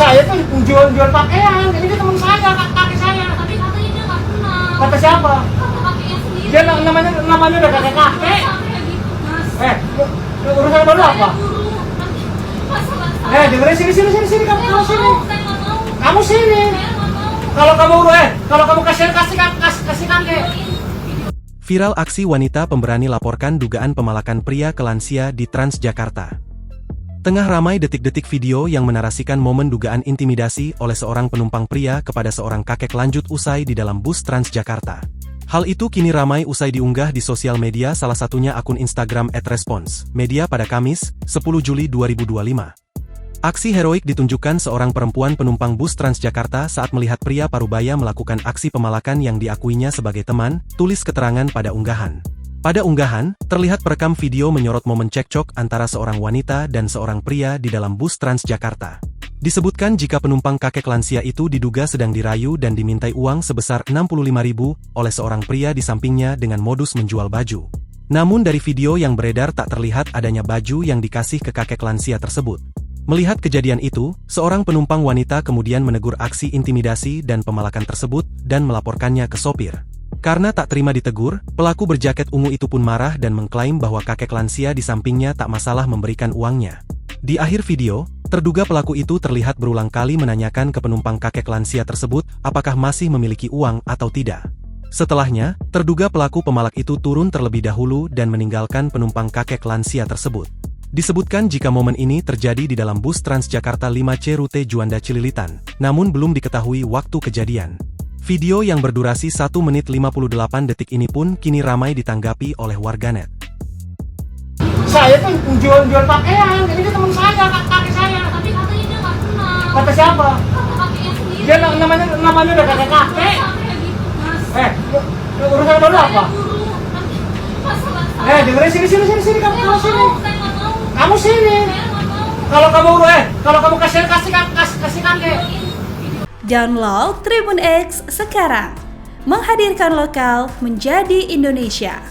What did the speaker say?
Saya tuh jual pakaian, ini dia teman saya, kakek saya. Tapi katanya dia nggak kenal. Kata siapa? Kata kakeknya sendiri. Dia namanya udah kakek. Sampai gitu, Mas. Urusan baru apa? Guru. Masalah Dengerin sini kamu saya sini. nggak mau. Kamu sini. Saya nggak mau. Kalau kamu kasih kakek. Viral aksi wanita pemberani laporkan dugaan pemalakan pria ke lansia di Transjakarta. Tengah ramai detik-detik video yang menarasikan momen dugaan intimidasi oleh seorang penumpang pria kepada seorang kakek lanjut usai di dalam bus Transjakarta. Hal itu kini ramai usai diunggah di sosial media, salah satunya akun Instagram @respons media pada Kamis, 10 Juli 2025. Aksi heroik ditunjukkan seorang perempuan penumpang bus Transjakarta saat melihat pria parubaya melakukan aksi pemalakan yang diakuinya sebagai teman, tulis keterangan pada unggahan. Pada unggahan, terlihat perekam video menyorot momen cekcok antara seorang wanita dan seorang pria di dalam bus Transjakarta. Disebutkan jika penumpang kakek lansia itu diduga sedang dirayu dan dimintai uang sebesar 65.000 oleh seorang pria di sampingnya dengan modus menjual baju. Namun dari video yang beredar tak terlihat adanya baju yang dikasih ke kakek lansia tersebut. Melihat kejadian itu, seorang penumpang wanita kemudian menegur aksi intimidasi dan pemalakan tersebut dan melaporkannya ke sopir. Karena tak terima ditegur, pelaku berjaket ungu itu pun marah dan mengklaim bahwa kakek lansia di sampingnya tak masalah memberikan uangnya. Di akhir video, terduga pelaku itu terlihat berulang kali menanyakan ke penumpang kakek lansia tersebut apakah masih memiliki uang atau tidak. Setelahnya, terduga pelaku pemalak itu turun terlebih dahulu dan meninggalkan penumpang kakek lansia tersebut. Disebutkan jika momen ini terjadi di dalam bus Transjakarta 5C rute Juanda Cililitan, namun belum diketahui waktu kejadian. Video yang berdurasi 1 menit 58 detik ini pun kini ramai ditanggapi oleh warganet. Saya tuh jual pakaian, ini dia teman saya, kakek saya. Tapi katanya dia nggak kenal. Kata siapa? Kata kakeknya sendiri. Dia namanya udah kakek. Sampai gitu, Mas. Urusan baru apa? Guru. Masalah Dengerin sini kamu saya sini. nggak mau. Kamu sini. Saya nggak mau. Kalau kamu kasih kakek. Download Tribun X sekarang, menghadirkan lokal menjadi Indonesia.